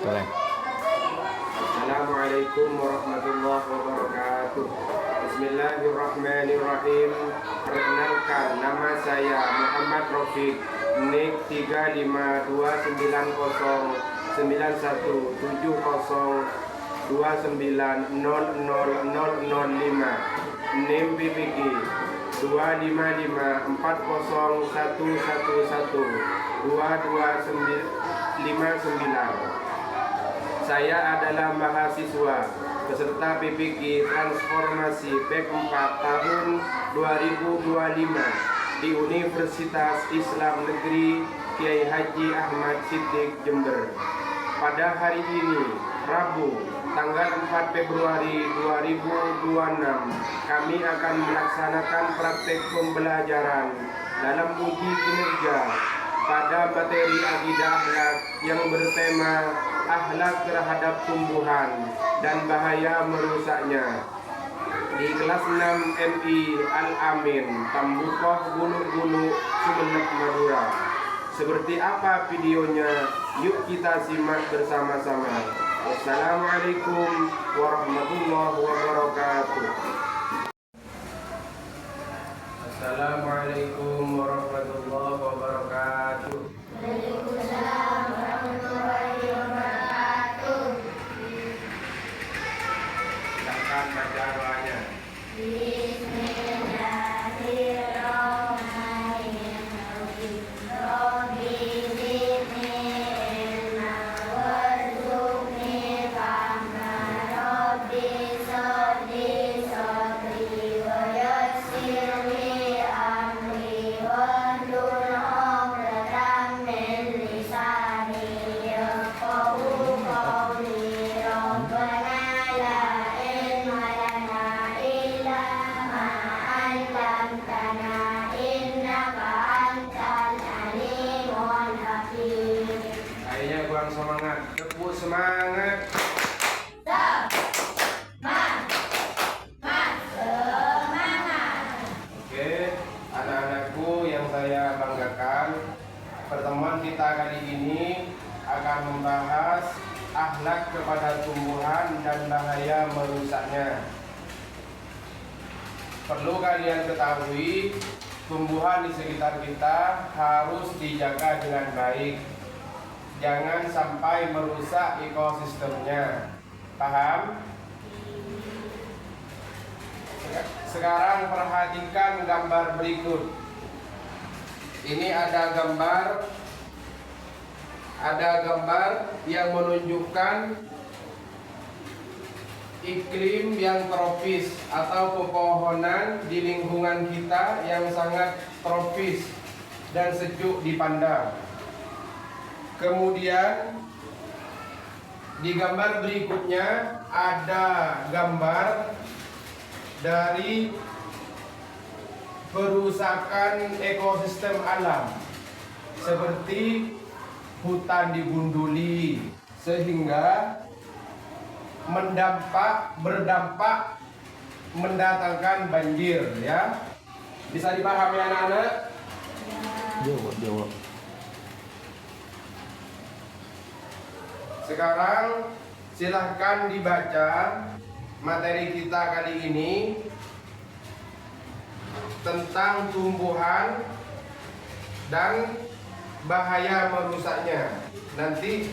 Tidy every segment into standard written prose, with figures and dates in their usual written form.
Boleh. Assalamualaikum warahmatullahi wabarakatuh. Bismillahirrahmanirrahim. Perkenalkan, nama saya Muhammad Rafiq, NIK 3529520290005, NIM PPG 25540111259. Saya adalah mahasiswa peserta PPG Transformasi P4 tahun 2025 di Universitas Islam Negeri Kiai Haji Ahmad Siddiq Jember. Pada hari ini, Rabu, tanggal 4 Februari 2026, kami akan melaksanakan praktek pembelajaran dalam uji kinerja pada materi akidah akhlak yang bertema akhlak terhadap tumbuhan dan bahaya merusaknya di kelas 6 MI Al-Amin, Tambukoh, Gunung-Gunung, Sumeneb, Madura. Seperti apa videonya? Yuk kita simak bersama-sama. Wassalamualaikum warahmatullahi wabarakatuh. Assalamualaikum warahmatullahi wabarakatuh. Waalaikumsalam warahmatullahi wabarakatuh. Silakan baca doanya. Bismillahirrahmanirrahim. Rabbi zidni ilman warzuqni fahman. Rabbi shrahli sadri wa yassir li amri wahlul 'uqdatam min lisani yafqahu qawli. Rabbana la ilma lana illa ma 'allamtana innaka antal alimul hakim. Akhirnya kurang semangat. Tepuk semangat. Oke, anak-anakku yang saya banggakan, pertemuan kita kali ini akan membahas akhlak kepada tumbuhan dan bahaya merusaknya. Perlu kalian ketahui, tumbuhan di sekitar kita harus dijaga dengan baik. Jangan sampai merusak ekosistemnya. Paham? Sekarang perhatikan gambar berikut. Ini ada gambar yang menunjukkan iklim yang tropis atau pepohonan di lingkungan kita yang sangat tropis dan sejuk dipandang. Kemudian di gambar berikutnya ada gambar dari perusakan ekosistem alam seperti hutan digunduli sehingga berdampak mendatangkan banjir, ya. Bisa dipahami anak-anak? Jawab. Sekarang silahkan dibaca materi kita kali ini tentang tumbuhan dan bahaya merusaknya. Nanti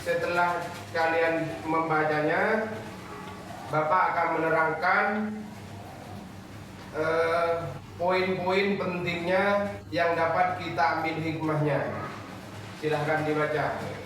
setelah kalian membacanya, Bapak akan menerangkan poin-poin pentingnya yang dapat kita ambil hikmahnya. Silahkan dibaca.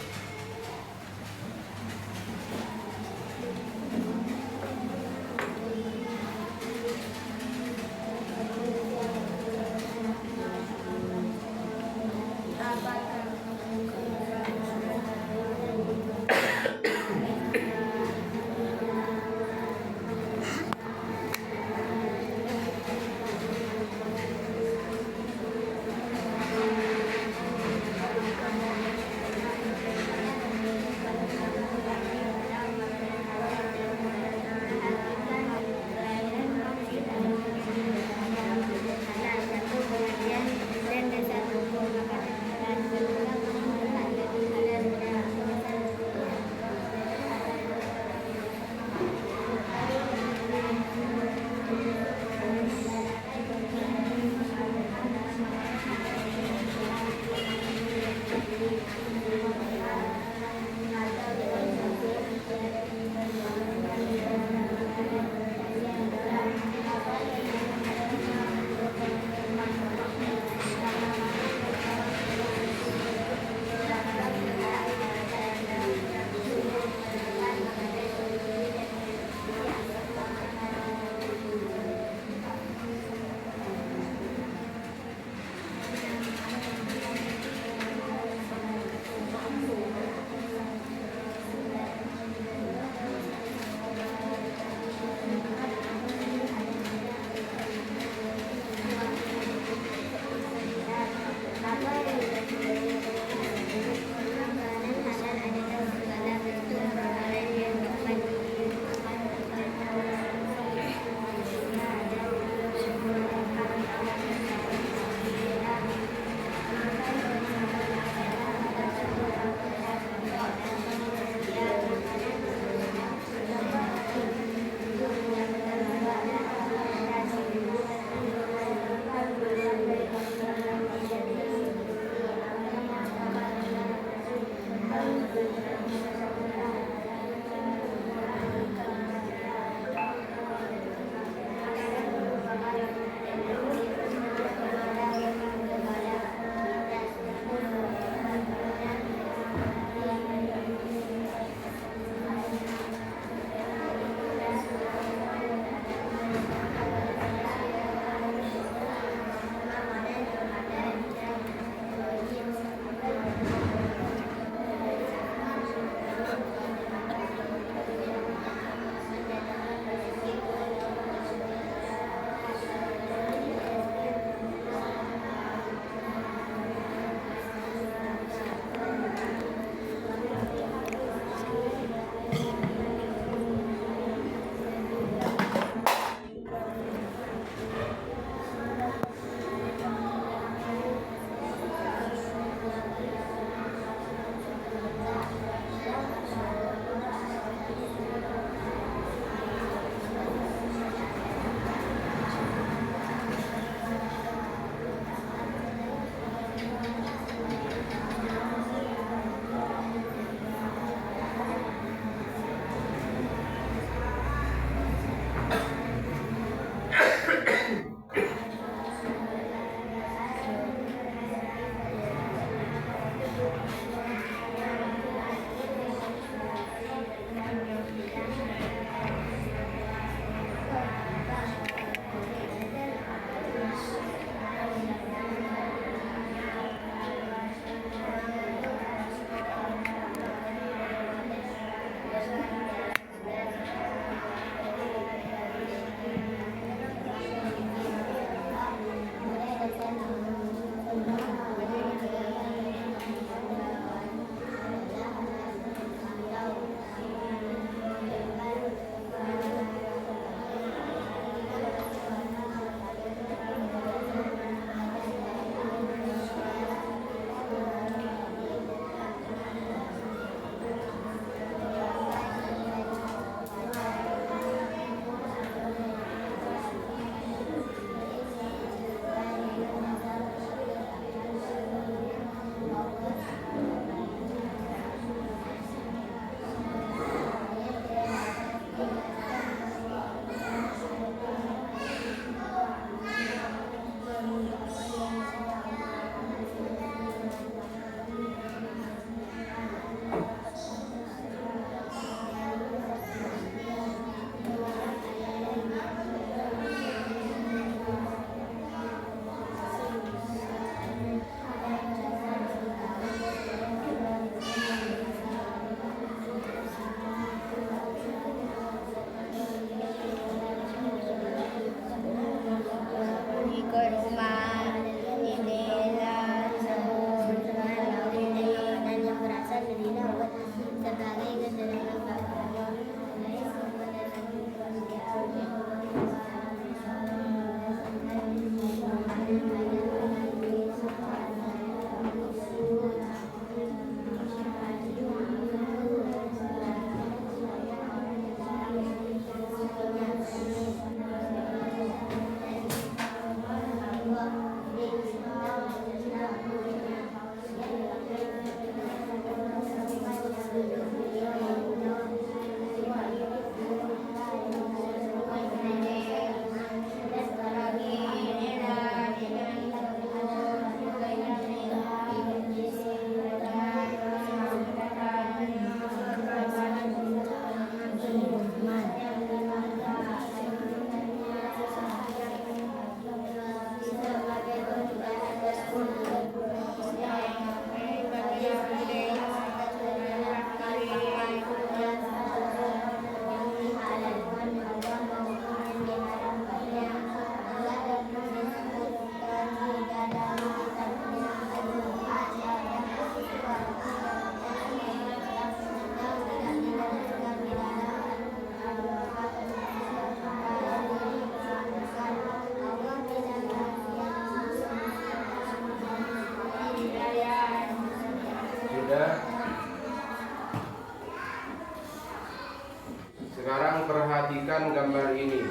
perhatikan gambar ini.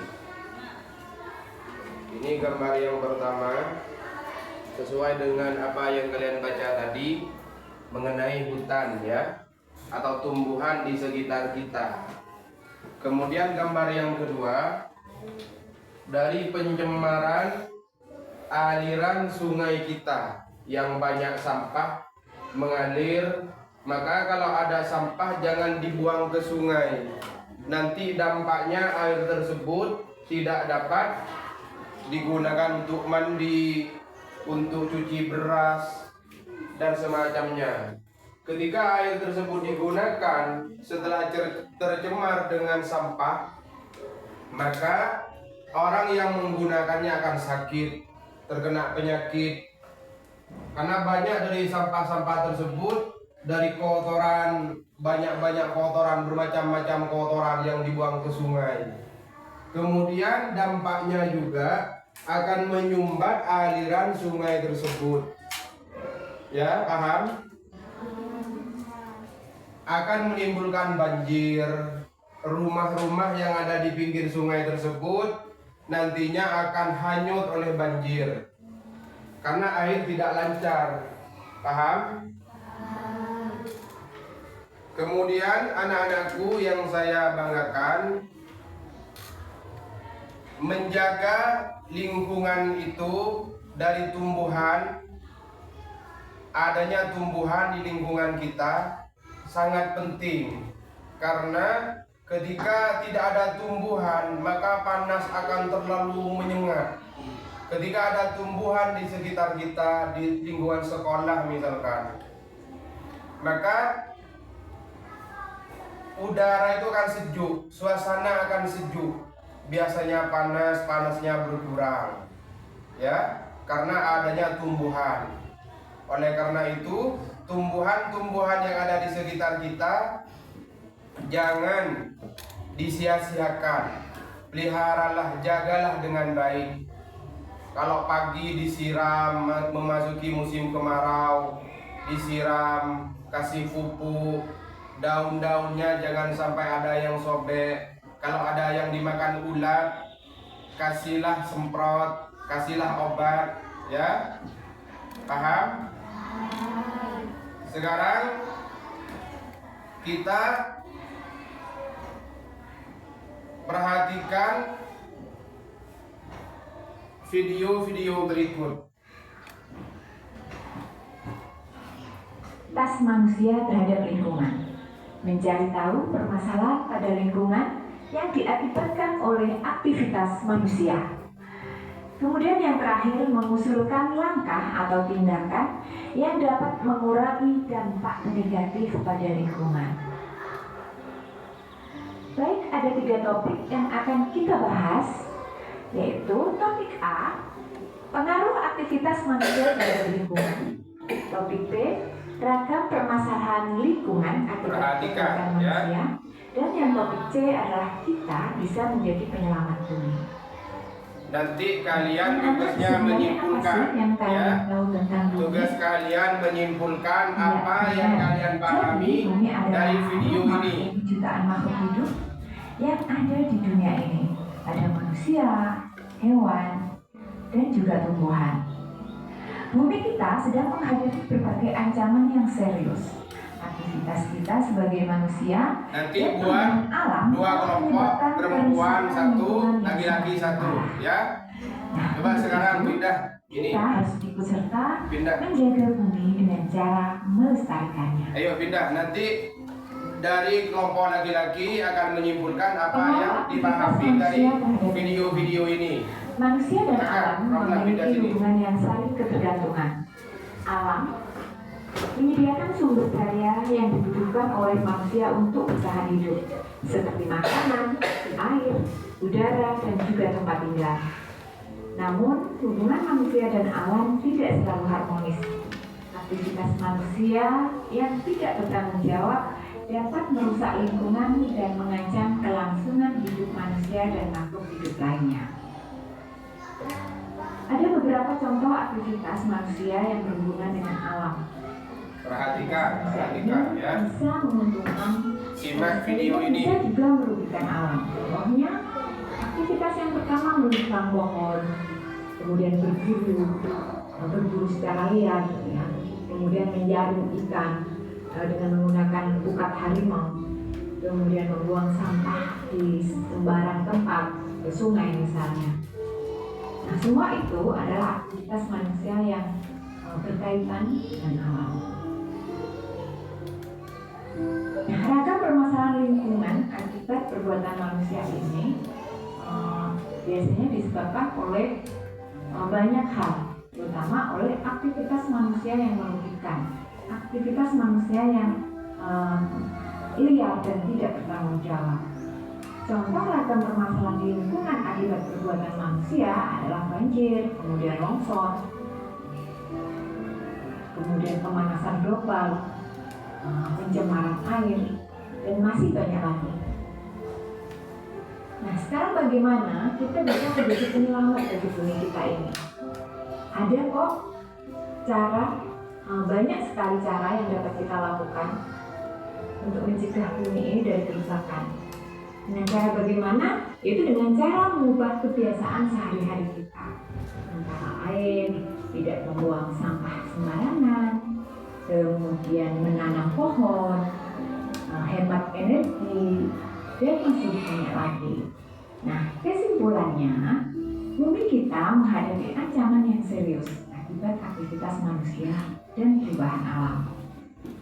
Ini gambar yang pertama, sesuai dengan apa yang kalian baca tadi mengenai hutan ya, atau tumbuhan di sekitar kita. Kemudian gambar yang kedua, dari pencemaran aliran sungai kita yang banyak sampah mengalir. Maka kalau ada sampah jangan dibuang ke sungai. Nanti dampaknya air tersebut tidak dapat digunakan untuk mandi, untuk cuci beras dan semacamnya. Ketika air tersebut digunakan setelah tercemar dengan sampah, maka orang yang menggunakannya akan sakit, terkena penyakit. Karena banyak dari sampah-sampah tersebut dari kotoran, banyak-banyak kotoran, bermacam-macam kotoran yang dibuang ke sungai. Kemudian dampaknya juga akan menyumbat aliran sungai tersebut. Ya, paham? Akan menimbulkan banjir. Rumah-rumah yang ada di pinggir sungai tersebut nantinya akan hanyut oleh banjir karena air tidak lancar. Paham? Kemudian anak-anakku yang saya banggakan, menjaga lingkungan itu dari tumbuhan. Adanya tumbuhan di lingkungan kita sangat penting, karena ketika tidak ada tumbuhan maka panas akan terlalu menyengat. Ketika ada tumbuhan di sekitar kita, di lingkungan sekolah misalkan, maka udara itu akan sejuk, suasana akan sejuk. Biasanya panasnya berkurang, ya, karena adanya tumbuhan. Oleh karena itu, tumbuhan-tumbuhan yang ada di sekitar kita jangan disia-siakan. Peliharalah, jagalah dengan baik. Kalau pagi disiram, memasuki musim kemarau, disiram, kasih pupuk. Daun-daunnya jangan sampai ada yang sobek. Kalau ada yang dimakan ulat, kasihlah semprot, kasihlah obat, ya. Paham? Sekarang kita perhatikan video-video berikut. Tas manusia terhadap lingkungan. Mencari tahu permasalahan pada lingkungan yang diakibatkan oleh aktivitas manusia. Kemudian yang terakhir, mengusulkan langkah atau tindakan yang dapat mengurangi dampak negatif pada lingkungan. Baik, ada 3 topik yang akan kita bahas, yaitu topik A, pengaruh aktivitas manusia terhadap lingkungan. Topik B, ragam permasalahan lingkungan akibat perbuatan manusia. Dan yang topik C adalah kita bisa menjadi penyelamat bumi. Nanti kalian tugasnya menyimpulkan, ya. Tugas kalian menyimpulkan apa yang kalian pahami dari video ini. Jutaan makhluk hidup yang ada di dunia ini. Ada manusia, hewan, dan juga tumbuhan. Bumi kita sedang menghadapi berbagai ancaman yang serius. Aktivitas kita sebagai manusia nanti buat alam 2 kelompok, perempuan 1, laki-laki 1, ya. Coba sekarang pindah ini. Kita harus ikut serta Pindah. menjaga bumi dengan cara melestarikannya. Ayo pindah. Nanti dari kelompok laki-laki akan menyimpulkan apa yang dipahami dari video-video ini. Manusia dan alam pindah memiliki sini. hubungan yang saling ketergantungan. Alam menyediakan sumber daya yang dibutuhkan oleh manusia untuk bertahan hidup, seperti makanan, air, udara, dan juga tempat tinggal. Namun, hubungan manusia dan alam tidak selalu harmonis. Aktivitas manusia yang tidak bertanggung jawab dapat merusak lingkungan dan mengancam kelangsungan hidup manusia dan makhluk hidup lainnya. Ada beberapa contoh aktivitas manusia yang berhubungan dengan alam. Perhatikan ya. Bisa menguntungkan, Simak video bisa ini. juga merugikan alam. Contohnya, aktivitas yang pertama menebang pohon, kemudian berburu secara liar, ya. Kemudian menjaring ikan dengan menggunakan ukat harimau, kemudian membuang sampah di sembarang tempat, ke sungai misalnya. Nah, semua itu adalah aktivitas manusia yang berkaitan dengan alam. Nah, ragam permasalahan lingkungan akibat perbuatan manusia ini biasanya disebabkan oleh banyak hal, terutama oleh aktivitas manusia yang merugikan, aktivitas manusia yang liar dan tidak bertanggung jawab. Contoh ragam permasalahan di lingkungan akibat perbuatan manusia adalah banjir, kemudian longsor, kemudian pemanasan global, pencemaran air, dan masih banyak lagi. Nah, sekarang bagaimana kita bisa menjadi penyelamat bagi bumi kita ini? Ada kok cara, banyak sekali cara yang dapat kita lakukan untuk mencegah bumi ini dari kerusakan. Dengan cara bagaimana? Yaitu dengan cara mengubah kebiasaan sehari-hari kita. Antara lain, tidak membuang sampah sembarangan, kemudian menanam pohon, hemat energi, dan masih banyak lagi. Nah, kesimpulannya, bumi kita menghadapi ancaman yang serius akibat aktivitas manusia dan perubahan alam.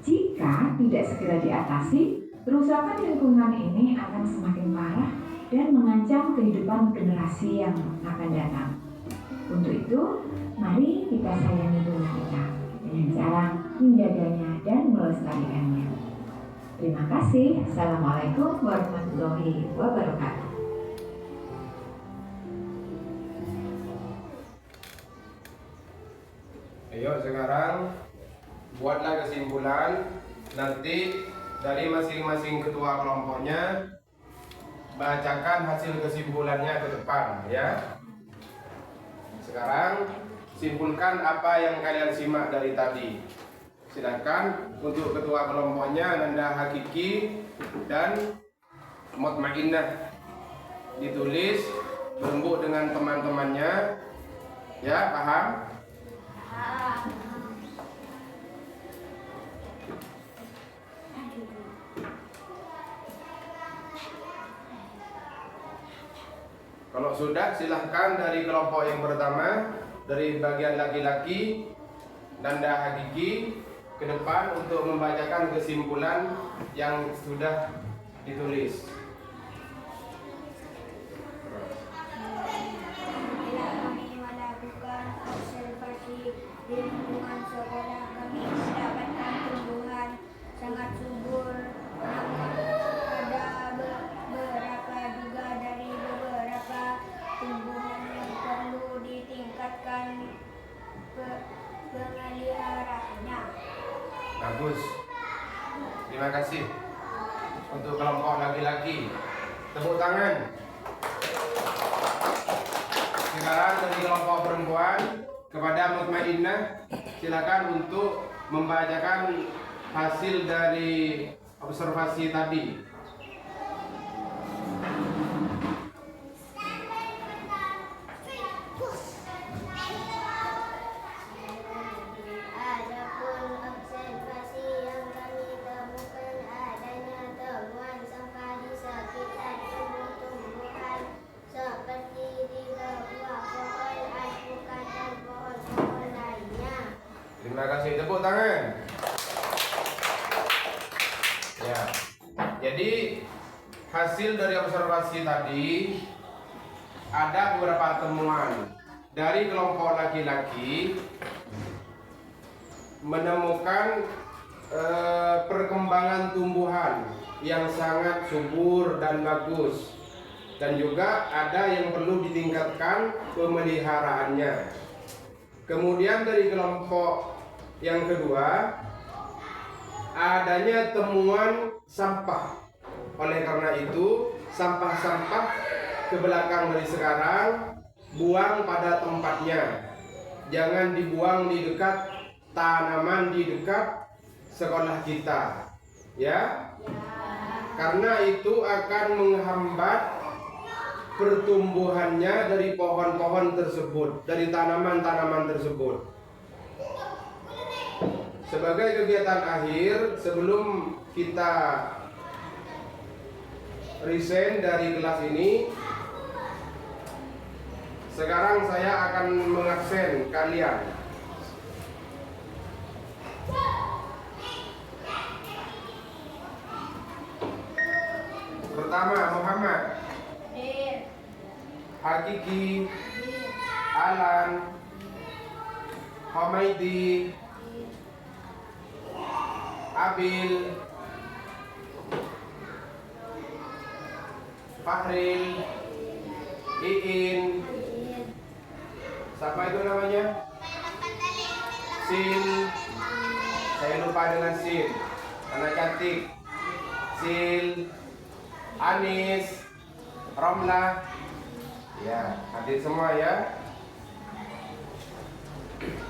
Jika tidak segera diatasi, kerusakan lingkungan ini akan semakin parah dan mengancam kehidupan generasi yang akan datang. Untuk itu, mari kita sayangi bumi kita dengan cara menjaganya dan melestarikannya. Terima kasih. Assalamualaikum warahmatullahi wabarakatuh. Ayo sekarang buatlah kesimpulan. Nanti dari masing-masing ketua kelompoknya bacakan hasil kesimpulannya ke depan ya. Sekarang simpulkan apa yang kalian simak dari tadi. Silakan untuk ketua kelompoknya Nanda Hakiki dan Mutmainnah ditulis berembuk dengan teman-temannya ya, paham? Kalau sudah, silahkan dari kelompok yang pertama, dari bagian laki-laki Nanda Hakiki ke depan untuk membacakan kesimpulan yang sudah ditulis. Kami melakukan observasi di lingkungan sekolah. Kami mendapatkan tumbuhan sangat subur. Namun ada beberapa juga dari beberapa tumbuhan yang perlu ditingkatkan pemeliharaannya. Bagus. Terima kasih. Untuk kelompok laki-laki, tepuk tangan. Sekarang dari kelompok perempuan kepada Mutmainnah, silakan untuk membacakan hasil dari observasi tadi. Adapun observasi yang kami temukan adanya temuan sampah di sekitar tumbuh-tumbuhan seperti di bawah pohon alpukat dan pohon-pohon lainnya. Terima kasih, tepuk tangan. Ya. Jadi hasil dari observasi tadi ada beberapa temuan. Dari kelompok laki-laki menemukan perkembangan tumbuhan yang sangat subur dan bagus, dan juga ada yang perlu ditingkatkan pemeliharaannya. Kemudian dari kelompok yang kedua adanya temuan sampah. Oleh karena itu, sampah-sampah ke belakang dari sekarang buang pada tempatnya. Jangan dibuang di dekat tanaman, di dekat sekolah kita, ya. Karena itu akan menghambat pertumbuhannya dari pohon-pohon tersebut, dari tanaman-tanaman tersebut. Sebagai kegiatan akhir, sebelum kita resign dari kelas ini, sekarang saya akan mengabsen kalian. Pertama, Muhammad, Hakiki, Alan, Humaidi, Abil, Fahril, Iin, siapa itu namanya? Sin, saya lupa dengan Sin, anak cantik. Sil, Anis, Romlah, ya, hadir semua ya.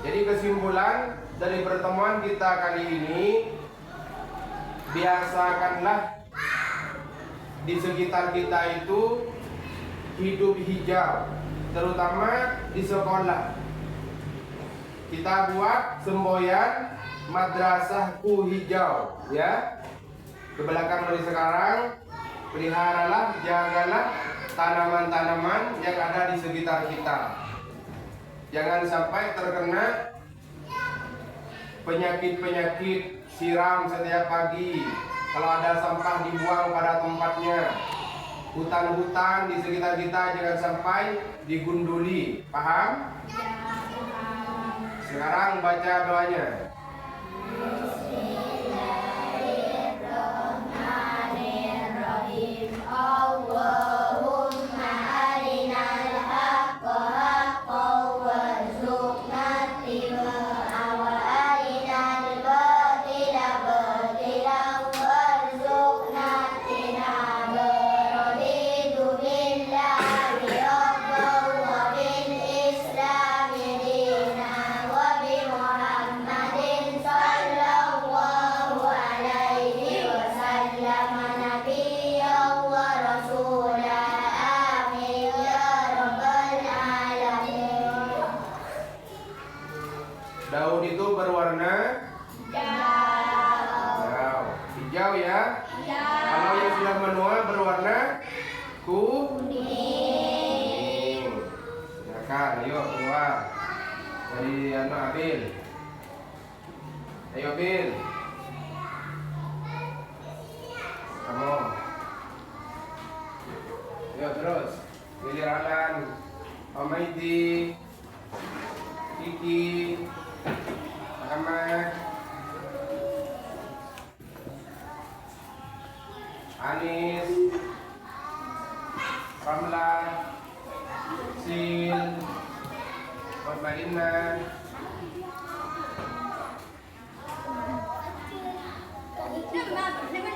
Jadi kesimpulan dari pertemuan kita kali ini, biasakanlah di sekitar kita itu hidup hijau, terutama di sekolah. Kita buat semboyan madrasahku hijau, ya. Ke belakang dari sekarang, peliharalah, jagalah tanaman-tanaman yang ada di sekitar kita. Jangan sampai terkena penyakit-penyakit, siram setiap pagi. Kalau ada sampah dibuang pada tempatnya. Hutan-hutan di sekitar kita jangan sampai digunduli. Paham? Sekarang baca doanya. Allahumma arinal haqqa haqqan warzuqna ittiba'ahu wa arinal batila batilan warzuqna ijtinaba. Raditu billahi rabban wa bil islami dinan wa bi Muhammadin sallallahu alaihi wasallam nabiyyan wa rasulan. Amin ya rabbal alamin. Daun itu berwarna hijau. Hijau ya. Kalau yang sudah menua berwarna kuning. Silakan, ayo keluar dari Abil. Ayo Bil. Kamu. Ayo terus. Pilih Alan, Humaidi, Kiki, Muhammad, Anis, Ramla, Sil, Marina, Terima kasih.